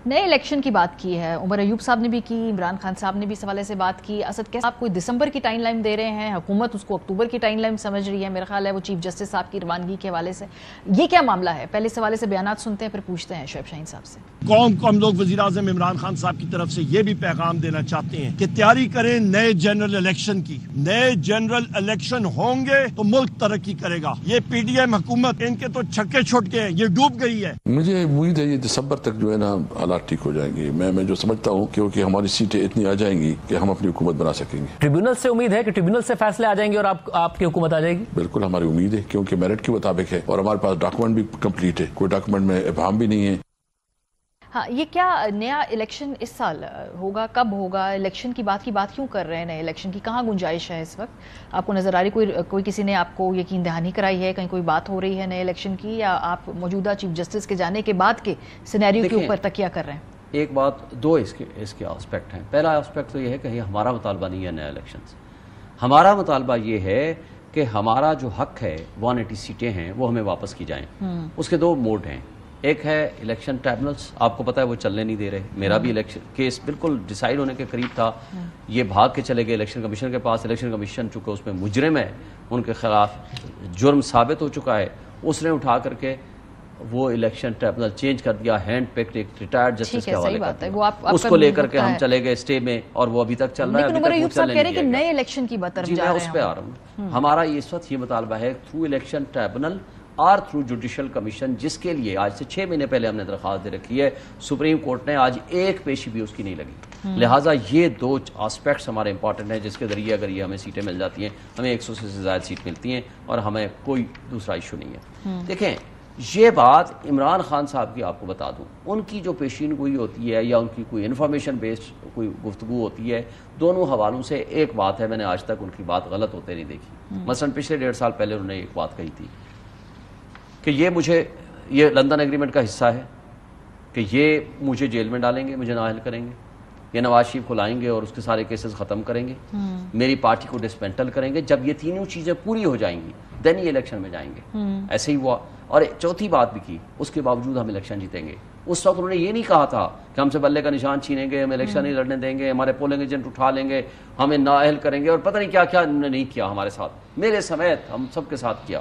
نئے الیکشن کی بات کی ہے، عمر ایوب صاحب نے بھی کی، عمران خان صاحب نے بھی اس حوالے سے بات کی. اسد کیسے آپ کوئی دسمبر کی ٹائم لائن دے رہے ہیں، حکومت اس کو اکتوبر کی ٹائم لائن سمجھ رہی ہے، میرا خیال ہے وہ چیف جسٹس صاحب کی روانگی کے حوالے سے. یہ کیا معاملہ ہے؟ پہلے اس حوالے سے بیانات سنتے ہیں پھر پوچھتے ہیں شعیب شاہین صاحب سے. قوم کو ہم لوگ وزیر اعظم عمران خان صاحب کی طرف سے یہ بھی پیغام دینا چاہتے ہیں کہ تیاری کریں نئے جنرل الیکشن کی. نئے جنرل الیکشن ہوں گے تو ملک ترقی کرے گا. یہ پی ڈی ایم حکومت ان کے تو چھکے چھوٹ گئے ہیں، یہ ڈوب گئی ہے. مجھے امید ہے یہ دسمبر تک جو ہے نا حالات ٹھیک ہو جائیں گے. میں جو سمجھتا ہوں کیونکہ ہماری سیٹیں اتنی آ جائیں گی کہ ہم اپنی حکومت بنا سکیں گے. ٹریبیونل سے امید ہے کہ ٹریبیونل سے فیصلے آ جائیں گے اور آپ کی حکومت آ جائے گی؟ بالکل ہماری امید ہے کیونکہ میرٹ کے مطابق ہے اور ہمارے پاس ڈاکومنٹ بھی کمپلیٹ ہے، کوئی ڈاکومنٹ میں ابہام بھی نہیں ہے. ہاں، یہ کیا نیا الیکشن اس سال ہوگا؟ کب ہوگا؟ الیکشن کی بات کیوں کر رہے ہیں؟ نئے الیکشن کی کہاں گنجائش ہے اس وقت؟ آپ کو نظر آ رہی کوئی کسی نے آپ کو یقین دہانی کرائی ہے؟ کہیں کوئی بات ہو رہی ہے نئے الیکشن کی، یا آپ موجودہ چیف جسٹس کے جانے کے بعد کے سینیریو کے اوپر تکیہ کر رہے ہیں؟ ایک بات، دو اس کے آسپیکٹ ہیں. پہلا آسپیکٹ تو یہ ہے کہ ہمارا مطالبہ نہیں ہے نیا الیکشن سے. ہمارا مطالبہ یہ ہے کہ ہمارا جو حق ہے 180 سیٹیں ہیں وہ ہمیں واپس کی جائیں. اس کے دو موڈ ہیں. ایک ہے الیکشن ٹریبونلز، آپ کو پتہ ہے وہ چلنے نہیں دے رہے. میرا بھی الیکشن کیس بالکل ڈیسائیڈ ہونے کے قریب تھا، یہ بھاگ کے چلے گئے الیکشن کمیشن کے پاس. الیکشن کمیشن چونکہ اس میں مجرم ہے، ان کے خلاف جرم ثابت ہو چکا ہے، اس نے اٹھا کر کے وہ الیکشن ٹریبونل چینج کر دیا، ہینڈ پیکڈ ایک ریٹائرڈ جسٹس کے حوالے کر دیا. اس کو لے کر کے ہم چلے گئے اسٹے میں اور وہ ابھی تک چل رہا ہے. لیکن عمر ایوب صاحب کہہ رہے ہیں کہ نئے الیکشن کی طرف جا رہے ہیں. میں اس پہ آ رہا ہوں. ہمارا اس وقت یہ مطالبہ ہے تھرو الیکشن ٹریبونل اور تھرو جوڈیشل کمیشن، جس کے لیے آج سے 6 مہینے پہلے ہم نے درخواست دے رکھی ہے. سپریم کورٹ نے آج ایک پیشی بھی اس کی نہیں لگی. لہٰذا یہ دو آسپیکٹس ہمارے امپورٹنٹ ہیں جس کے ذریعے اگر یہ ہمیں سیٹیں مل جاتی ہیں، ہمیں 100 سے زائد سیٹ ملتی ہیں اور ہمیں کوئی دوسرا ایشو نہیں ہے. دیکھیں، یہ بات عمران خان صاحب کی آپ کو بتا دوں، ان کی جو پیشین گوئی ہوتی ہے یا ان کی کوئی انفارمیشن بیسڈ کوئی گفتگو ہوتی ہے، دونوں حوالوں سے ایک بات ہے، میں نے آج تک ان کی بات غلط ہوتے نہیں دیکھی. مثلا پچھلے 1.5 سال پہلے انہوں نے ایک بات کہی تھی کہ یہ لندن ایگریمنٹ کا حصہ ہے، کہ یہ مجھے جیل میں ڈالیں گے، مجھے نااہل کریں گے، یہ نواز شریف کو لائیں گے اور اس کے سارے کیسز ختم کریں گے، میری پارٹی کو ڈسمینٹل کریں گے. جب یہ تینوں چیزیں پوری ہو جائیں گی دین یہ الیکشن میں جائیں گے. ایسے ہی ہوا. اور چوتھی بات بھی کی، اس کے باوجود ہم الیکشن جیتیں گے. اس وقت انہوں نے یہ نہیں کہا تھا کہ ہم سے بلے کا نشان چھینیں گے، ہم الیکشن نہیں لڑنے دیں گے، ہمارے پولنگ ایجنٹ اٹھا لیں گے، ہمیں نااہل کریں گے، اور پتہ نہیں کیا کیا انہوں نے نہیں کیا ہمارے ساتھ، میرے سمیت ہم سب کے ساتھ کیا.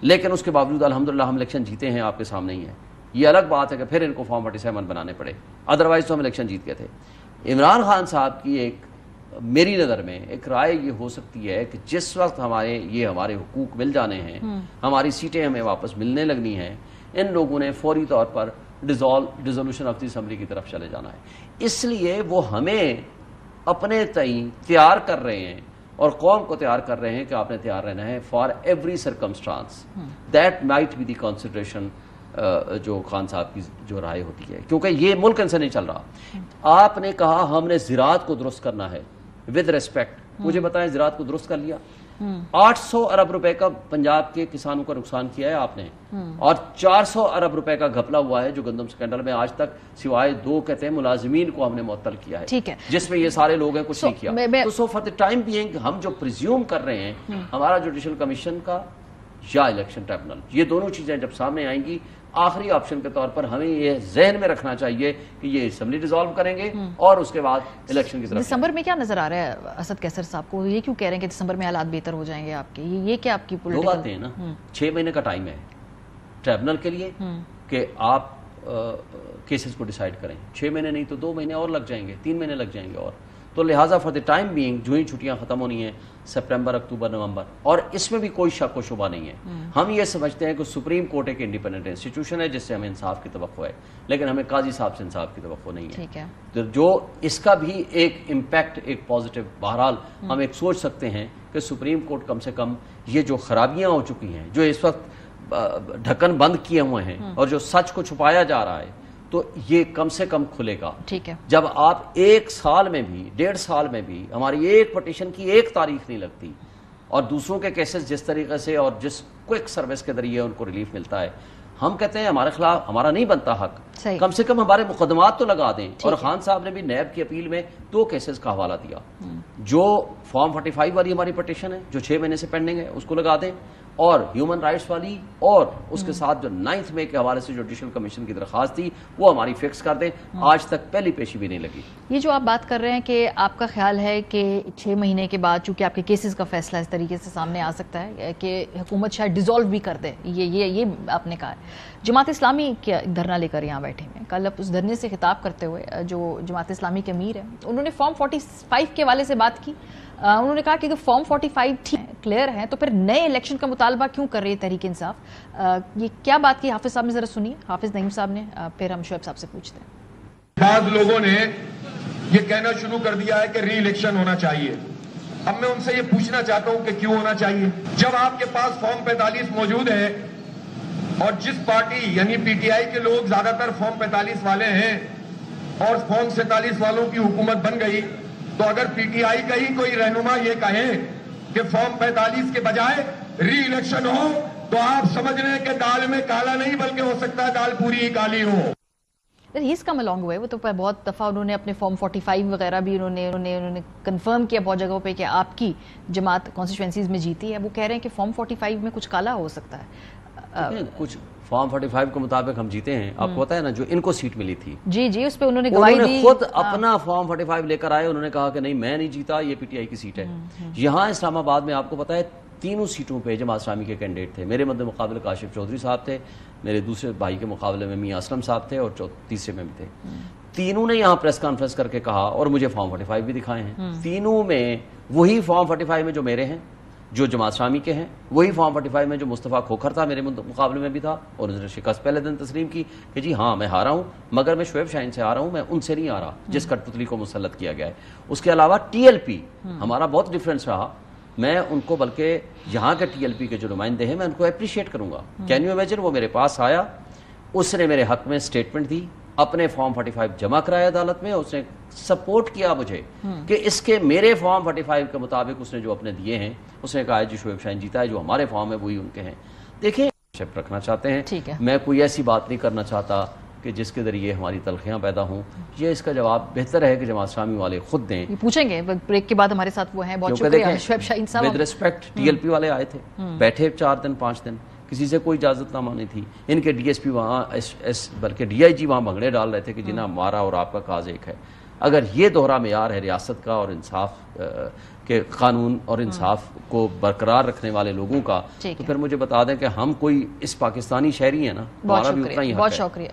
لیکن اس کے باوجود الحمدللہ ہم الیکشن جیتے ہیں، آپ کے سامنے ہی ہیں. یہ الگ بات ہے کہ پھر ان کو فارم 47 بنانے پڑے، ادروائز تو ہم الیکشن جیت گئے تھے. عمران خان صاحب کی میری نظر میں ایک رائے یہ ہو سکتی ہے کہ جس وقت ہمارے حقوق مل جانے ہیں، ہماری سیٹیں ہمیں واپس ملنے لگنی ہیں، ان لوگوں نے فوری طور پر ڈیزولوشن آف دی اسمبلی کی طرف چلے جانا ہے. اس لیے وہ ہمیں اپنے تئیں تیار کر رہے ہیں اور قوم کو تیار کر رہے ہیں کہ آپ نے تیار رہنا ہے for every circumstance. That might be the consideration جو خان صاحب کی جو رائے ہوتی ہے، کیونکہ یہ ملک ان سے نہیں چل رہا. آپ نے کہا ہم نے زراعت کو درست کرنا ہے. ود ریسپیکٹ مجھے بتائیں، زراعت کو درست کر لیا؟ 800 ارب روپے کا پنجاب کے کسانوں کا نقصان کیا ہے آپ نے، اور 400 ارب روپے کا گھپلا ہوا ہے جو گندم سکینڈل میں آج تک سوائے 2 کہتے ہیں ملازمین کو ہم نے معطل کیا ہے، جس میں یہ سارے لوگ ہیں، کچھ نہیں کیا. تو فار دی ٹائم بینگ ہم جو پریزیوم کر رہے ہیں، ہمارا جوڈیشل کمیشن کا یا الیکشن ٹریبونل، یہ دونوں چیزیں جب سامنے آئیں گی، آخری آپشن کے طور پر ہمیں یہ ذہن میں رکھنا چاہیے کہ یہ اسمبلی ڈیزالو کریں گے اور اس کے بعد الیکشن کی طرف. دسمبر میں کیا نظر آ رہا ہے اسد کیسر صاحب کو؟ یہ کیوں کہہ رہے ہیں کہ دسمبر میں حالات بہتر ہو جائیں گے آپ کے؟ یہ کیا آپ کی لوگ آتے ہیں نا، 6 مہینے کا ٹائم ہے ٹریبونل کے لیے کہ آپ کیسز کو ڈیسائیڈ کریں. 6 مہینے نہیں تو 2 مہینے اور لگ جائیں گے، 3 مہینے لگ جائیں گے. اور تو لہٰذا فار دی ٹائم بینگ جو ہی چھٹیاں ختم ہونی ہیں سپٹمبر، اکتوبر، نومبر، اور اس میں بھی کوئی شک و شبہ نہیں ہے. ہم یہ سمجھتے ہیں کہ سپریم کورٹ ایک انڈیپینڈنٹ انسٹیٹیوشن ہے جس سے ہمیں انصاف کی توقع ہے، لیکن ہمیں قاضی صاحب سے انصاف کی توقع نہیں ہے. تو جو اس کا بھی ایک امپیکٹ، ایک پازیٹیو، بہرحال ہم ایک سوچ سکتے ہیں کہ سپریم کورٹ کم سے کم یہ جو خرابیاں ہو چکی ہیں، جو اس وقت ڈھکن بند کیے ہوئے ہیں اور جو سچ کو چھپایا جا رہا ہے، تو یہ کم سے کم کھلے گا. جب آپ 1 سال میں بھی 1.5 سال میں بھی ہماری ایک پٹیشن کی 1 تاریخ نہیں لگتی اور دوسروں کے کیسز جس طریقے سے اور جس کوئک سروس کے ذریعے ان کو ریلیف ملتا ہے، ہم کہتے ہیں ہمارے خلاف ہمارا نہیں بنتا حق، کم سے کم ہمارے مقدمات تو لگا دیں. اور خان صاحب نے بھی نیب کی اپیل میں 2 کیسز کا حوالہ دیا. جو فارم 45 والی ہماری پٹیشن ہے جو 6 مہینے سے پینڈنگ ہے اس کو لگا دیں، اور ہیومن رائٹس والی اور اس کے ساتھ جو 9 مئی کے حوالے سے جوڈیشل کمیشن کی درخواست تھی وہ ہماری فکس کر دیں. آج تک پہلی پیشی بھی نہیں لگی. یہ جو آپ بات کر رہے ہیں کہ آپ کا خیال ہے کہ 6 مہینے کے بعد چونکہ آپ کے کیسز کا فیصلہ اس طریقے سے سامنے آ سکتا ہے کہ حکومت شاید ڈیزالو بھی کر دے, یہ آپ نے کہا ہے. جماعت اسلامی کیا دھرنا لے کر یہاں بیٹھے ہیں. کل اس دھرنے سے خطاب کرتے ہوئے جو جماعت اسلامی کے امیر ہیں انہوں نے فارم 45 کے حوالے سے بات کی. انہوں نے کہا کہ اگر فارم 45 کلیئر ہیں تو پھر نئے الیکشن کا مطالبہ کیوں کر رہی ہے تحریک انصاف. یہ کیا بات کی حافظ صاحب نے, ذرا سنیے حافظ نعیم صاحب نے, پھر ہم شعیب صاحب سے پوچھتے ہیں. بعض لوگوں نے یہ کہنا شروع کر دیا ہے کہ ری الیکشن ہونا چاہیے. اب میں ان سے یہ پوچھنا چاہتا ہوں کہ کیوں ہونا چاہیے جب آپ کے پاس فارم 45 موجود ہے اور جس پارٹی یعنی پی ٹی آئی کے لوگ زیادہ تر فارم 45 والے ہیں اور فارم 47 والوں کی حکومت بن گئی, تو اگر پی ٹی آئی کا ہی کوئی رہنما یہ کہے کہ فارم 45 کے بجائے ری الیکشن ہو تو آپ سمجھ رہے ہیں کہ دال میں کالا نہیں بلکہ ہو سکتا ہے دال پوری ہی کالی ہو. ہیز کم along ہوئے, وہ تو بہت دفعہ انہوں نے اپنے فارم 45 وغیرہ بھی انہوں نے کنفرم کیا بہت جگہوں پہ کہ آپ کی جماعت کانسٹیچوئنسیز میں جیتی ہے. وہ کہہ رہے ہیں کہ فارم 45 میں کچھ کالا ہو سکتا ہے. کچھ فارم 45 کے مطابق ہم جیتے ہیں. آپ کو پتا ہے نا جو ان کو سیٹ ملی تھی, جی اس پہ انہوں نے گواہی دی, خود اپنا فارم 45 لے کر آئے. انہوں نے کہا کہ نہیں میں نہیں جیتا, یہ پی ٹی آئی کی سیٹ ہے. یہاں اسلام آباد میں آپ کو پتا ہے 3 سیٹوں پہ جماعت اسلامی کے کینڈیڈیٹ تھے. میرے مد مقابل کاشف چودھری صاحب تھے, میرے دوسرے بھائی کے مقابلے میں میاں اسلم صاحب تھے اور تیسرے میں بھی تھے. تینوں نے یہاں پریس کانفرنس کر کے کہا اور مجھے فارم 45 بھی دکھائے ہیں. تینوں میں وہی فارم 45 میں جو میرے ہیں, جو جماعت اسلامی کے ہیں, وہی فارم 45 میں جو مصطفیٰ کھوکھر تھا میرے مقابلے میں بھی تھا, اور انہوں نے شکست پہلے دن تسلیم کی کہ جی ہاں میں ہارا ہوں, مگر میں شعیب شاہین سے ہارا ہوں, میں ان سے نہیں ہارا جس کٹ پتلی کو مسلط کیا گیا ہے. اس کے علاوہ ٹی ایل پی ہمارا بہت ڈفرینس رہا. میں ان کو بلکہ یہاں کے ٹی ایل پی کے جو نمائندے ہیں میں ان کو اپریشیٹ کروں گا. کین یو امیجن, وہ میرے پاس آیا, اس نے میرے حق میں سٹیٹمنٹ دی, اپنے فارم 45 جمع کرایا عدالت میں, اس نے سپورٹ کیا مجھے کہ اس کے میرے فارم 45 کے مطابق اس نے جو اپنے دیے ہیں, اس نے کہا جی شعیب شاہین جیتا ہے, جو ہمارے فارم ہے وہی ان کے ہیں. دیکھیں شپ رکھنا چاہتے ہیں, میں کوئی ایسی بات نہیں کرنا چاہتا کہ جس کے ذریعے ہماری تلخیاں پیدا ہوں. یہ اس کا جواب بہتر ہے کہ جماعت اسلامی والے خود دیں. پوچھیں گے بریک کے بعد, ہمارے ساتھ وہ ہیں. بہت شکریہ شعیب شاہین صاحب. With respect T L P والے آئے تھے, بیٹھے 4 دن 5 دن, کسی سے کوئی اجازت نامہ نہیں تھی. ان کے ڈی ایس پی وہاں بلکہ ڈی آئی جی وہاں بھنگڑے ڈال رہے تھے کہ جنہیں ہمارا اور آپ کا کاز ایک ہے. اگر یہ دوہرا معیار ہے ریاست کا اور انصاف کے قانون اور انصاف کو برقرار رکھنے والے لوگوں کا, تو پھر مجھے بتا دیں کہ ہم کوئی اس پاکستانی شہری ہیں نا, ہمارا بھی اتنا ہی حق ہے. بہت شکریہ.